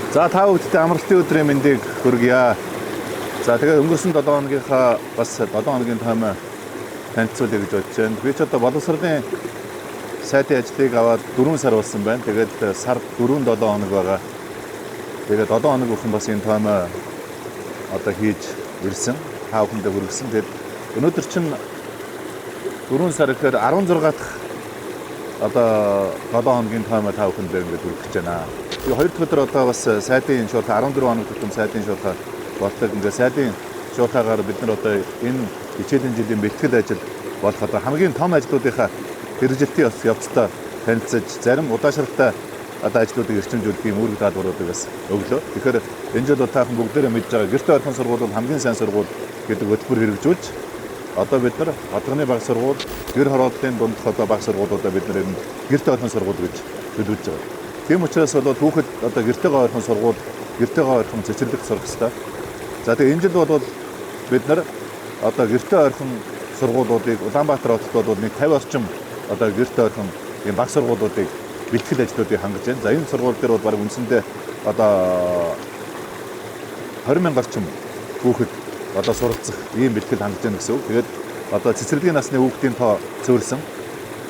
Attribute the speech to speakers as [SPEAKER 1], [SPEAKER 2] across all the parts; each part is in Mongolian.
[SPEAKER 1] За та бүхэдтэй амралтын өдрийн мэндийг хүргье. За тэгээд өнгөрсөн 7 хоногийнхаа бас 7 хоногийн таймаа танилцуулъя гэж бодож байна. Би ч одоо боловсролын сайтын ажлыг аваад 4 сар болсон байна. Тэгээд сар 4-7 хоног байгаа. Тэгээд 7 хоног бүхэн бас энэ таймаа одоо хийж ирсэн. Та бүхэндээ хүргэсэн. Тэгээд өнөөдөр чинь 4 сар гэхээр 16 дахь одоо 7 хоногийн таймаа та бүхэндээ ингээд хүргэж байна. Би 2 дахь өдөр одоо бас сайтын шуурхай 14 хоног тутам сайтын шуурхай болдог. Ингээд сайтын шуурхайгаар бид нар одоо энэ хичээлийн жилийн бэлтгэл ажил болох одоо хамгийн том ажлуудынхаа хэрэгжилтийн явцдаа танилцаж зарим удаашралтай одоо ажлуудыг эрчимжүүлэх юм үүрэг даалгавруудыг бас өглөө. Тэгэхээр энэ жил таахан бүгдээрээ мэдж байгаа гэрте ойрхон сургууль бол хамгийн сайн сургууль гэдэг хөтөлбөр хэрэгжүүлж одоо бид нар Хотгоны баг сургууль, гэр хорооллын дундх одоо баг сургуулиудаа бид нар энэ гэрте ойрхон сургууль гэж төлөвлөж байгаа. Тийм учраас бол хүүхэд одоо гэртэйгээ ойрхон сургууль, гэртэйгээ ойрхон цэцэрлэг сурах хэрэгтэй. За тэгээ энэ жил бол бид нар одоо гэрте ойрхон сургуулиудыг Улаанбаатар хотод бол нэг 50 орчим одоо гэрте ойрхон ийм баг сургуулиудыг бэлтгэл ажлуудыг хангаж байна. За энэ сургууль дээр бол баг үндсэндээ одоо 20 мянга орчим хүүхэд одоо суралцах ийм бэлтгэл хангаж байна гэсэн үг. Тэгээд одоо цэцэрлэгийн насны хүүхдийн тоо цөөрсөн.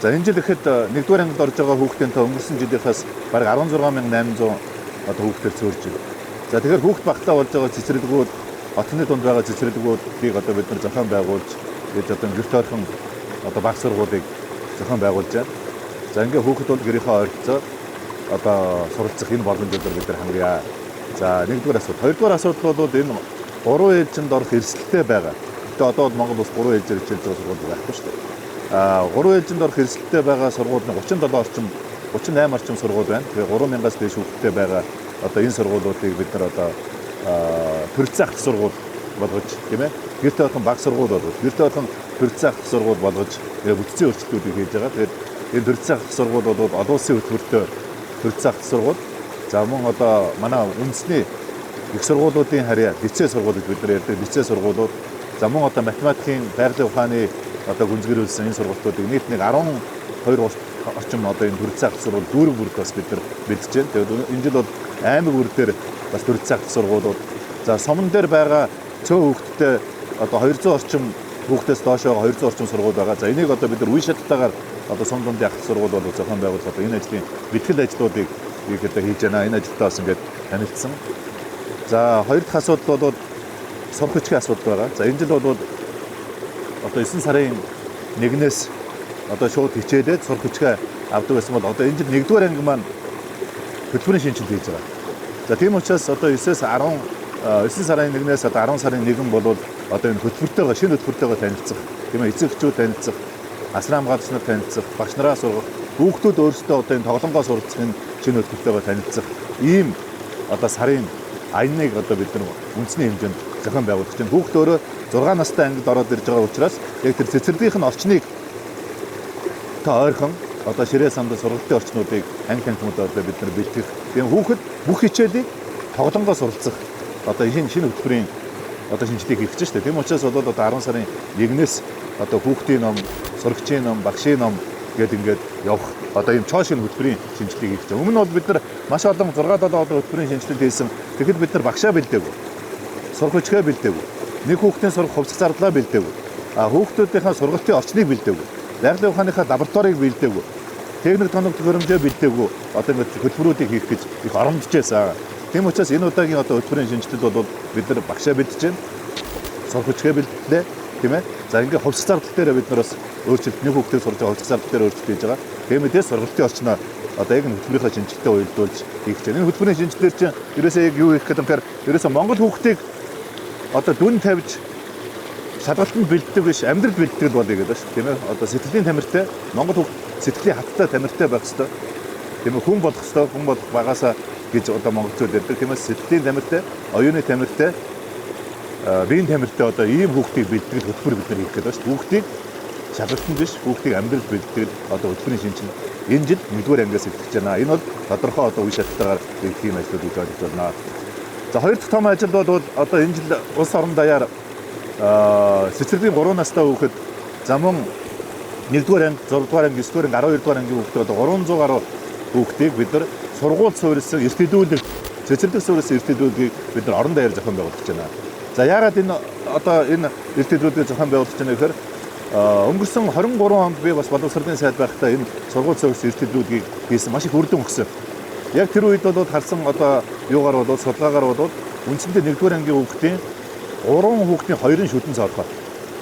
[SPEAKER 1] За энэ жил ихэд 1-р ангид орж байгаа хүүхдийн тоо өнгөрсөн жилийнхээс бараг 16800 одоо хүүхдээр цөөрж байна. За тэгэхээр хүүхд багтаа болж байгаа цэцэрлэгүүд, хотны дунд байгаа цэцэрлэгүүдийг одоо бид нар зохион байгуулж, гэж одоо гэрте ойрхон одоо баг сургуулийг зохион байгуулж байна. За ингээ хүүхэд бол гэрийнхээ ойролцоо одоо суралцах энэ боломжуудаар бид нар хангая. За нэгдүгээр асуудал. Хоёрдугаар асуудал бол энэ 3 ээлжинд орох эрсдэлтэй байгаа. Гэтэ одоо бол Монгол улс 3 ээлжээр хичээлж байгаа сургууль байхгүй шүү дээ. 3 ээлжинд орох эрсдэлтэй байгаа сургууль нь 37 орчим 38 орчим сургууль байна. Тэгээ 3000-аас дээш хүүхэдтэй байгаа одоо энэ сургуулиудыг бид нар одоо төрөлцөөх сургууль болгож тийм ээ. Гэрте ойрхон баг сургууль болгож, гэрте ойрхон төрөлцөөх сургууль болгож бүтцийн өөрчлөлтүүдийг хийж байгаа. Тэгээд энэ төрөлцөөх сургууль бол олон улсын хөтөлбөртэй төрөлцөөх сургууль. За мөн одоо манай үндэсний их сургуулиудын харьяа лицей сургууль гэж бид нар ярьдаг лицей сургуулиуд. За мөн одоо математикийн байгалийн ухааны одоо гүнзгийрүүлсэн энэ сургалтуудыг нийт нэг 12 орчим одоо энэ төрөлцөөх сургууль дүүрэг бүрд бас бид нар бэлдэж байна. Тэгээд энэ жил бол аймаг бүр дээр бас төрөлцөөх сургуулиуд. За суман дээр байгаа цөөн хүүхэдтэй одоо 200 орчим хүүхдээс доош байгаа 200 орчим сургууль байгаа. За энийг одоо бид нар үе шаттайгаар одоо сум дунд явах сургууль бол зохион байгуулах одоо энэ ажлын бэлтгэл ажлуудыг одоо хийж байна. Энэ ажилдаа бас ингээд танилцсан. За хоёр дахь асуудал бол сурах хүчгийн асуудал байгаа. За энэ жил бол одоо 9 сарын 1-ээс одоо шууд хичээлээд сурах хүчгээ авдаг байсан бол одоо энэ жил 1-р анги маань хөтөлбөрийн шинжилгээ хийж байгаа. За тийм учраас одоо 9-ээс 9 сарын 1-ээс одоо 10 сарын 1 бол одоо энэ хөтөлбөртэйгээ шинэ хөтөлбөртэйгээ танилцах, тийм ээ, эцэг эхчүүд танилцах, асран хамгаалагч нар танилцах, багш нараа сургах, хүүхдүүд өөрсдөө одоо энэ тоглоомгоо суралцах энэ шинэ хөтөлбөртэйгээ танилцах ийм одоо сарын аяныг одоо бид нар үндэсний хэмжээнд зохион байгуулж байна. Хүүхд өөрөө 6 настай ангид ороод ирж байгаа учраас яг тэр цэцэрлэгийнх нь орчныг та ойрхон одоо ширээ самд сургалтын орчнуудыг анги танхимудаар одоо бид нар бэлтгэх. Тийм хүүхэд бүх хичээлийг тоглоомгоо суралцах одоо энэ шинэ хөтөлбөрийн одоо шинжилгээг хийх гэж байна. Тийм учраас бол одоо 10 сарын 1-ээс одоо хүүхдийн ном, сурагчийн ном, багшийн ном гэдэг ингээд явах одоо ийм цоо шинэ хөтөлбөрийн шинжилгээг хийж байгаа. Өмнө нь бол бид нар маш олон 6-7 одоо хөтөлбөрийн шинжилгээ хийсэн. Тэгэхэд бид нар багшаа бэлдээгүй. Сурах хүчгээ бэлдээгүй. Нэг хүүхдийн сурах хувьцах зардлаа бэлдээгүй. Хүүхдүүдийнхээ сургалтын орчныг бэлдээгүй. Байгалийн ухааныхаа лабораторийг бэлдээгүй. Техник тоног төхөөрөмжөө бэлдээгүй. Одоо ингээд хөтөлбөрүүдийг хийх гэж их оромжж байсан. Тийм учраас энэ удаагийн одоо хөтөлбөрийн шинжилэлд бол бид нар багшаа бэлдэж байна. Сурах хүчгээ бэлдлээ. Тийм ээ. За ингээд хувьцах зардал дээр бид нар бас өөрчлөлт нэг хүүхдийг сурж байгаа хувьцах зардал дээр өөрчлөлт хийж байгаа. Тийм мэдээ сургалтын орчноо одоо яг хөтөлбөрийнхөө шинжилгээтэй уялдуулж хийх гэж байна. Энэ хөтөлбөрийн шинжилгээр чинь ерөөсөө яг юу хийх гэдэг юм тэгэхээр ерөөсөө Монгол хүүхдийг одоо дүн тавьж шалгалтанд бэлддэг биш амьдрал бэлддэг болъё гэдэг шүү. Тийм ээ. Одоо сэтгэлийн тамиртай Монгол хүүхд сэтгэлийн хаттай тамиртай байх ёстой. Тийм ээ. Хүн болох ёстой. Хүн болох багасаа гэж одоо монголчууд ярьдаг. Тийм ээ. Сэтгэлийн тамиртай, оюуны тамиртай, биеийн тамиртай одоо ийм хүүхдийг бэлтгэл хөтөлбөр бид нар хийх гэдэг шүү. Хүүхдийг шалгалтанд биш хүүхдийг амьдрал бэлтгэл одоо хөтөлбөрийн шинжилгээ энэ жил 1-р ангиас эхлэж байна. Энэ бол тодорхой одоо үе шаттайгаар хийх юм ажлуудыг хийж байна. За хоёр дахь том ажил бол одоо энэ жил улс орон даяар цэцэрлэгийн 3 настай хүүхэд за мөн 1-р анги, 6-р анги, 9-р анги, 12-р ангийн хүүхдүүд одоо 300 гаруй хүүхдийг бид нар сургууль суурилсан эрт хэдүүлэг цэцэрлэг суурьс эртнүүдийг бид нар орон даяар зохион байгуулж байна. За яагаад энэ одоо энэ эртнүүдийг зохион байгуулж байна гэхээр өнгөрсөн 23 онд би бас боловсролын сайд байхдаа энэ сургууль суурьс эртнүүдийг хийсэн маш их үр дүн өгсөн. Яг тэр үед бол харсан одоо юугаар бол судалгаагаар бол үндсэндээ 1-р ангийн хүүхдийн 3 хүүхдийн 2 шүтэн цаадах.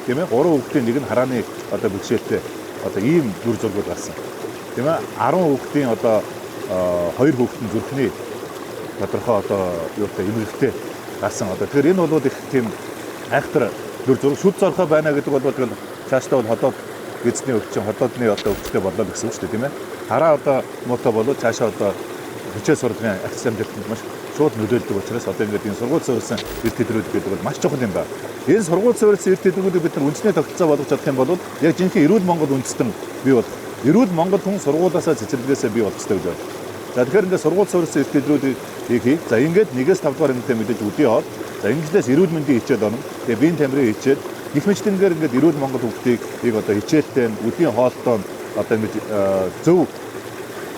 [SPEAKER 1] Тийм ээ 3 хүүхдийн нэг нь харааны одоо бэлшээлтэй одоо ийм дүр зургууд гарсан. Тийм ээ 10 хүүхдийн одоо 2 хүүхдийн зүрхний тодорхой одоо юутай эмгэгтэй гарсан. Одоо тэгэхээр энэ бол их тийм айхтар дүр зураг шүд зорхой байна гэдэг бол тэгэл цаашдаа бол хотод эзний өвчин хотоодны одоо өвчтэй болоо гэсэн үг шүү дээ тийм ээ. Хараа одоо муутай болоод цаашаа одоо хүчээ сурганы акц амжилтанд маш шууд нөлөөлдөг учраас одоо ингээд энэ сургууль суурьсан эрт хэдрүүд гэдэг бол маш чухал юм байна. Энэ сургууль суурьсан эрт хэдрүүдийг бид нар үндэсний тогтолцоо болгож чадах юм бол яг жинхэнэ эрүүл Монгол үндэстэн бий болох. Эрүүл Монгол хүн сургуулиасаа цэцэрлэгээс бий болох хэрэгтэй гэж байна. За тэгэхээр ингээд сургууль суурьсан эрт хэдрүүдийг хий. За ингээд 1-ээс 5 дугаар ангитай мэдээж үдий хоод. За инглиш эрүүл мэндийн хичээл орно. Тэгээ биеийн тамирын хичээл их мэтлэнгээр ингээд эрүүл Монгол хүүхдийг одоо хичээлтэй үдийн хоолтой одоо ингэж зөв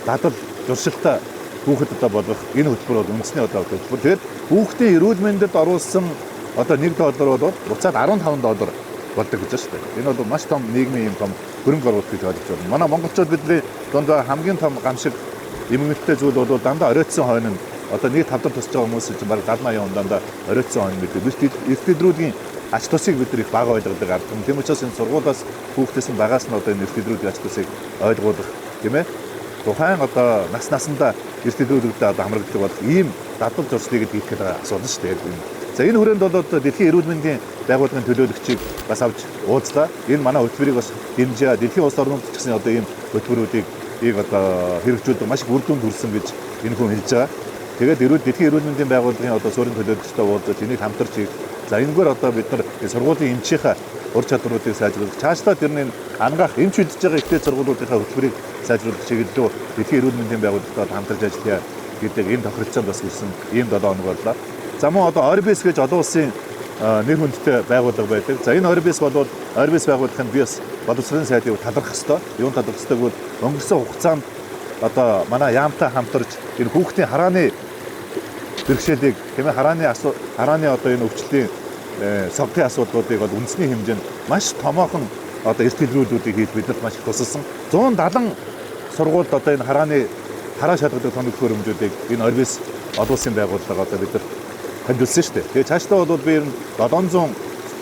[SPEAKER 1] дадал зуршилтай хүүхэд одоо болгох энэ хөтөлбөр бол үндэсний одоо хөтөлбөр. Тэгээд хүүхдийн эрүүл мэндэд оруулсан одоо $1 бол буцаад $15 болдог гэж байна шүү дээ. Энэ бол маш том нийгмийн юм том хөрөнгө оруулалт гэж ойлгож байна. Манай монголчууд бидний дундаа хамгийн том гамшиг эмгэнэлттэй зүйл бол дандаа оройтсон хойно нь одоо нэг тавдар тусч байгаа хүмүүс чинь баг 70-80 он дандаа оройтсон хойно гэдэг. Эртнэдрүүдийн ач тусыг бид нар их бага ойлгодог арга юм. Тийм учраас энэ сургуулиас хүүхдээс нь багаас нь одоо энэ эртнэдрүүдийн ач тусыг ойлгуулах тийм ээ. Тухайн одоо насандаа эртнэдрүүдэд одоо хамрагддаг бол ийм дадал зуршлыг хийх гэдэг асуудал шүү дээ. За энэ хүрээнд бол одоо дэлхийн эрүүл мэндийн байгууллагын төлөөлөгчийг бас авч уулзлаа. Энэ манай хөтөлбөрийг бас дэмжиж дэлхийн улс орнууд ч гэсэн одоо ийм хөтөлбөрүүдийг одоо хэрэгжүүлдэг маш их үр дүнд хүрсэн гэж энэ хүн хэлж байгаа. Тэгээд дэлхийн эрүүл мэндийн байгууллагын одоо суурин төлөөлөгчтэй уулзаж энийг хамтарч хийх. За энэгээр одоо бид нар сургуулийн эмчийнхаа ур чадваруудыг сайжруулах, цаашлаад тэрний ангаах эмч үлдэж байгаа ихтэй сургуулиудынхаа хөтөлбөрийг сайжруулах чиглэлөө дэлхийн эрүүл мэндийн байгууллагатай хамтарч ажиллая гэдэг энэ тохиролцоонд бас ирсэн ийм 7 хоног боллоо. За мөн одоо Орбис гэж олон улсын нэр хүндтэй байгууллага байдаг. За энэ Орбис бол Орбис байгууллагын би бас боловсролын сайдыг талархах ёстой. Юунд талархах ёстой гэвэл өнгөрсөн хугацаанд одоо манай яамтай хамтарч энэ хүүхдийн харааны бэрхшээлийг тийм ээ харааны одоо энэ өвчлөлийн согтын асуудлуудыг бол үндэсний хэмжээнд маш томоохон одоо эрт хэлрүүлүүдийг хийж биднэрт маш их тусалсан. 170 сургуульд одоо энэ хараа шалгадаг тоног хөрөмжүүдийг энэ Орбис олон улсын байгууллага одоо бид нар хандилсан шүү дээ. Тэгээ цаашдаа бол би ер нь 700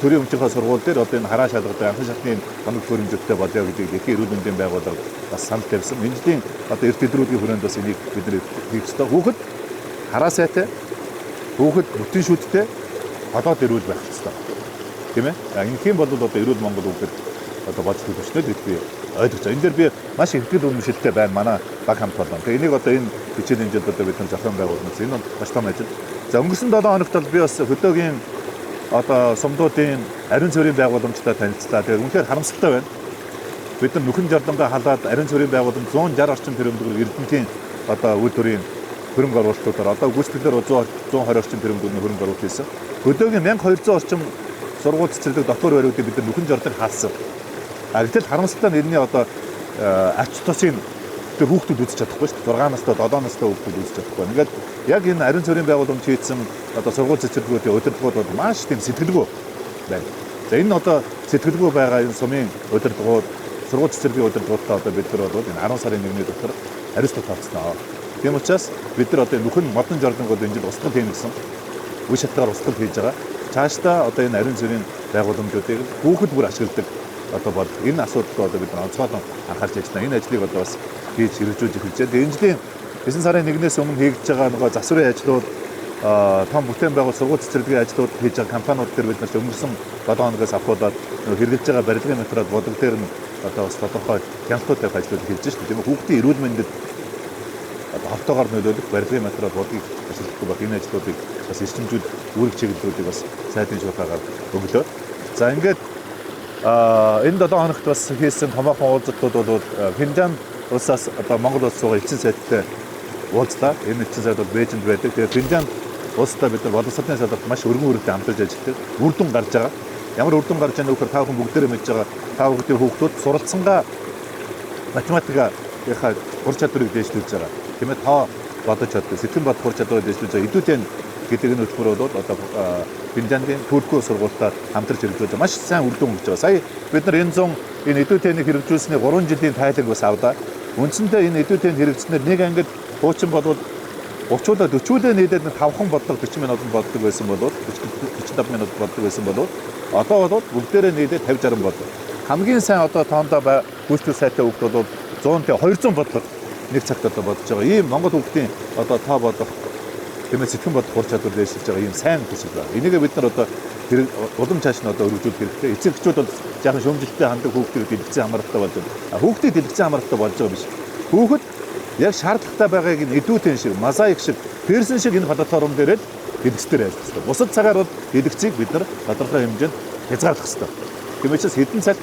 [SPEAKER 1] төрийн өмчийнхаа сургууль дээр одоо энэ хараа шалгадаг анхан шатны тоног хөрөмжүүдтэй болоё гэдэг дэлхийн эрүүл мэндийн байгууллага бас санал тавьсан. Энэний одоо эрт хэлрүүдийн хүрээнд бас энийг бид нар хийх ёстой. Хүүхэд хараа сайтай, хүүхэд бүтэн шүттэй хотод эрүүл байх ёстой. Тийм ээ? Ингэх юм бол одоо эрүүл Монгол хүүхэд одоо болж төлөвчнөл гэж би ойлгож байна. Энэ дээр би маш их ихтгэл үнэмшилтэй байна манай баг хамт олон. Тэгээ энийг одоо энэ хичээлийн жилд одоо бид нар зохион байгуулсан. Энэ бол маш том ажил. За өнгөрсөн 7 хоногт бол би бас хөдөөгийн одоо сумдуудын ариун цэврийн байгууламжтай танилцлаа. Тэгээ үнэхээр харамсалтай байна. Бид нар нөхөн жарлангаа халаад ариун цэврийн байгууламж 160 орчим тэрбум төгрөг Эрдэнэтийн одоо үйлдвэрийн хөрөнгө оруулалтуудаар одоо гүйцэтгэлээр 120 орчим тэрбум төгрөгийн хөрөнгө оруулалт хийсэн. Хөдөөгийн 1200 орчим сургууль цэцэрлэг дотор бариудыг бид нар нөхөн жарлаг хаалсан. Гэтэл харамсалтай нь энэний одоо ач тусыг тэр хүүхдүүд үзэж чадахгүй шүү дээ. 6 настай 7 настай хүүхдүүд үзэж чадахгүй. Ингээд яг энэ ариун цэврийн байгууламж хийсэн одоо сургууль цэцэрлэгүүдийн удирдлагууд бол маш тийм сэтгэлгүй байна. За энэ одоо сэтгэлгүй байгаа энэ сумын удирдлагууд сургууль цэцэрлэгийн удирдлагуудтай одоо бид нар бол энэ 10 сарын 1-ний дотор хариуцлага тавьсан. Тийм учраас бид нар одоо нөхөн модон жарлангууд энэ жил устгал хийнэ гэсэн үе шатгаар устгал хийж байгаа. Цаашдаа одоо энэ ариун цэврийн байгууламжуудыг хүүхэд бүр ашигладаг одоо бол энэ асуудал одоо бид нар онцгойлон анхаарч ажиллана. Энэ ажлыг одоо бас хийж хэрэгжүүлж эхэлж байна. Энэ жилийн 9 сарын 1-ээс өмнө хийгдэж байгаа нөгөө засварын ажлууд том бүтээн байгуул сургууль цэцэрлэгийн ажлууд хийж байгаа компаниуд дээр бид нар өнгөрсөн 7 хоногоос авахудаад хэрэгжилж байгаа барилгын материал бодлого дээр нь одоо бас тодорхой хяналтууд тавих ажлууд хийж байна шүү дээ. Тийм үү? Хүүхдийн эрүүл мэндэд одоо хавтаагаар нөлөөлөх барилгын материал бодлогыг ашиглахгүй байх энэ ажлуудыг бас эрчимжүүд үүрэг чиглэлүүдийг бас сайдын шуурхаагаар өглөө. За ингээд энэ 7 хоногт бас хийсэн томоохон уулзалтууд бол Финлянд улсаас одоо Монгол улс суугаа эцсийн сайдтай уулзлаа. Энэ эцсийн сайд бол Бээжинд байдаг. Тэгээд Финлянд улстай бид нар боловсролын салбарт маш өргөн үрэлтэй хамтарч ажилладаг. Үр дүн гарч байгаа. Ямар үр дүн гарч байгаа нөхөр та бүхэн бүгдээрээ мэдж байгаа. Та бүхний хүүхдүүд суралцсангаа математикийнхаа ур чадварыг дээшлүүлж байгаа. Тийм ээ? Тоо бодож чаддаг. Сэтгэн бод хурж чаддаг гэж үзэж идүүтэн гэдэг энэ хөтөлбөр бол одоо Финляндийн төрхөө сургуультай хамтарч хэрэгжүүлж маш сайн үр дүн өгч байгаа. Сая бид нар энэ 100 энэ идүүтэнийг хэрэгжүүлсний 3 жилийн тайлаг бас авлаа. Үндсэндээ энэ идүүтэнд хэрэгжснээр нэг ангид хуучин бодвол 30-уулаа 40-уулаа нийлээд 5хан бодлого 40 минут боддог байсан болоод 45 минут боддог байсан болоод одоо бол бүгдээрээ нийлээд 50-60 бодлого. Хамгийн сайн одоо тоондоо гүйцэтгэх сайтай хүүхд бол 100-тэй 200 бодлого нэг цагт одоо бодож байгаа. Ийм Монгол хүүхдийн одоо тоо бодлого тэмээ сэтгэн бодлого хурц чадвар дэвшилж байгаа ийм сайн төсөл байна. Энийг бид нар одоо улам цааш нь одоо өргөжүүлэх хэрэгтэй. Эцэгчүүд бол жаахан шөмжөлтэй хандаг хүүхдүүд дэлгэцэн хамааралтай болж байна. Хүүхдүүд дэлгэцэн хамааралтай болж байгаа биш. Хүүхэд яг шаардлагатай байгааг нь идүүтэн шиг, мозаик шиг, персон шиг энэ платформ дээрээ дэлгэцээр ажиллах хэрэгтэй. Бусад цагаар бол дэлгэцийг бид нар тодорхой хэмжээнд хязгаарлах хэрэгтэй. Тиймээс хэдэн цаг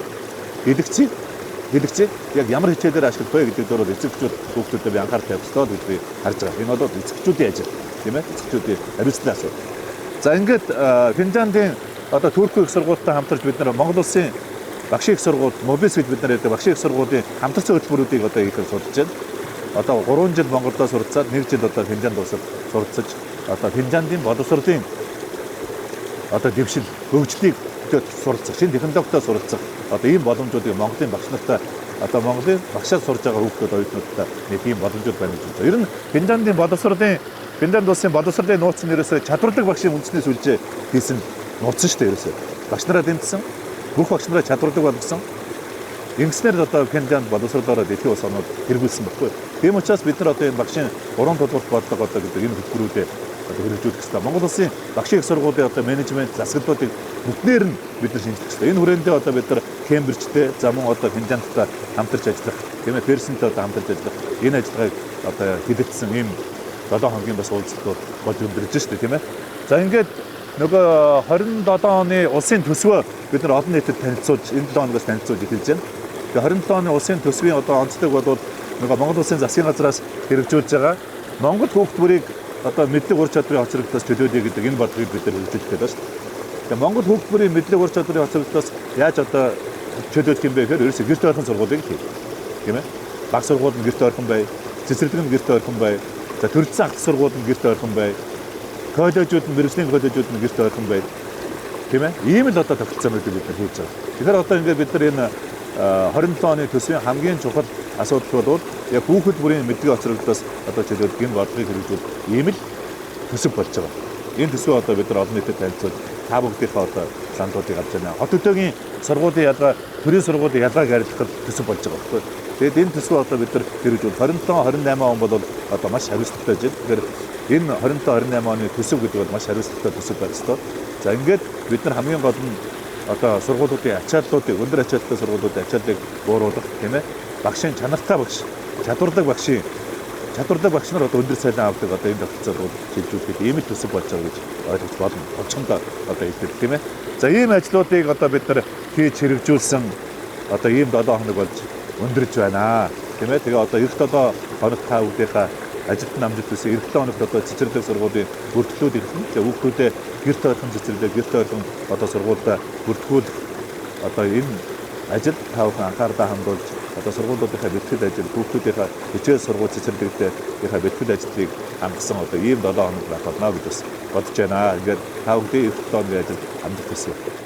[SPEAKER 1] дэлгэцийг яг ямар хичээлээр ашиглах вэ гэдэг дээр бол эцэгчүүд хүүхдүүдэд анхаарал тавих хэрэгтэй гэж би харж байгаа. Энэ бол эцэгчүүдийн ажил, тийм ээ? Эцэгчүүдийн хариуцлага асуу. За ингээд Финляндийн одоо Турк их сургуультай хамтарч бид нар Монгол улсын багшийн их сургууль, МОБИС гэж бид нар ярьдаг багшийн их сургуулийн хамтарсан хөтөлбөрүүдийг одоо хийхээр судалж байна. Одоо 3 жил Монголдо суралцаад 1 жил одоо Финлянд улсад суралцаж одоо Финляндийн боловсролын одоо дэвшил хөгжлийг суралцах, шинэ технологитой суралцах одоо ийм боломжуудыг Монголын багш нартай одоо Монголын багшаа сурж байгаа хүүхдүүд оюутнуудтай нэг ийм боломжууд байна гэж байна. Ер нь Финлянд улсын боловсролын нууц нь ерөөсөө чадвартай багшийн үндэснээс үлжээ хийсэн нууц шүү дээ ерөөсөө. Багш нараа дэмжсэн, бүх багш нараа чадвартай болгосон. Ингэснээр одоо Финлянд боловсролоор дэлхийн улс орнууд хэрэгжүүлсэн баггүй. Тийм учраас бид нар одоо энэ багшийн 3 тодорхой бодлого одоо гэдэг энэ хөтөлбөрүүдэд одоо хэрэгжүүлэх хэрэгтэй. Монгол улсын багшийн их сургуулийн одоо менежмент засаглалуудыг бүгдээр нь бид нар шинжлэх хэрэгтэй. Энэ хүрээндээ одоо бид нар Кембрижтэй, за мөн одоо Финляндтай хамтарч ажиллах, тийм ээ, Персонтэй одоо хамтарч ажиллах энэ ажиллагааг одоо хэлэлцсэн ийм 7 хоногийн бас уулзалтууд болж өндөрлөж шүү дээ, тийм ээ. За ингээд нөгөө 27 оны улсын төсвөө бид нар олон нийтэд танилцуулж энэ 7 хоногоос танилцуулж эхэлж байна. Тэгээ 27 оны улсын төсвийн одоо онцлог бол нөгөө Монгол улсын засгийн газраас хэрэгжүүлж байгаа Монгол хүүхд бүрийг одоо мэдлэг ур чадварын хоцрогдолтоос чөлөөлөе гэдэг энэ бодлогыг бид нар хэрэгжүүлэх гэдэг байна шүү дээ. Тэгээ Монгол хүүхд бүрийн мэдлэг ур чадварын хоцрогдолтоос яаж одоо чөлөөлөх юм бэ гэхээр ерөөсөө гэрт ойрхон сургуулийг хий. Тийм ээ. Баг сургууль нь гэрт ойрхон бай, цэцэрлэг нь гэрт ойрхон бай. За төрөлцсөн ахлах сургууль нь гэрт ойрхон бай. Коллежууд нь мэргэжлийн коллежууд нь гэрт ойрхон бай. Тийм ээ. Ийм л одоо тогтолцоонуудыг бид нар хийж байгаа. Тэгэхээр одоо ингээд бид нар энэ 27 оны төсвийн хамгийн чухал асуудал бол яг хүүхэд бүрийн мэдлэгийн хоцрогдолтоос одоо чөлөөлөх юм бодлогыг хэрэгжүүл ийм л төсөв болж байгаа. Энэ төсвөө одоо бид нар олон нийтэд танилцуулж та бүгдийнхээ одоо саналуудыг авч байна. Хот төдөөгийн сургуулийн ялгаа, төрийн сургуулийн ялгааг арилгах төсөв болж байгаа байхгүй. Тэгээд энэ төсвөө одоо бид нар хэрэгжүүл 27-28 он бол одоо маш хариуцлагатай жил. Тэгэхээр энэ 27-28 оны төсөв гэдэг бол маш хариуцлагатай төсөв байх ёстой. За ингээд бид нар хамгийн гол нь одоо сургуулиудын ачааллуудыг, өндөр ачаалттай сургуулиудын ачааллыг бууруулах, тийм ээ. Багшийн чанартай багш, чадвартай багш нар одоо өндөр цалин авдаг одоо энэ тогтолцоог шилжүүлэх ийм л төсөв болж байгаа гэж ойлгож болно. Товчхондоо одоо хэлдэг, тийм ээ. За ийм ажлуудыг одоо бид нар хийж хэрэгжүүлсэн одоо ийм 7 хоног болж өндөрж байна. Тийм ээ. Тэгээ одоо эх 7 хоног та бүдийнхаа ажилтны амжилт төсөө эх 7 хоногт одоо цэцэрлэг сургуулийн бүртгүүлүүд ирсэн. Тэгээ хүүхдүүдэд гэрт ойрхон цэцэрлэг, гэрт ойрхон одоо сургуультай бүртгүүлэх одоо энэ ажил та бүхэн анхаарлаа хандуулж одоо сургуулиудынхаа бэлтгэл ажил, хүүхдүүдийнхээ хичээл сургууль цэцэрлэгтийнхээ бэлтгэл ажлыг хангасан одоо ийм 7 хоног байх болно гэж бас бодож байна. Ингээд та бүхэн эх 7 хоногийн ажил амжилт хүсье.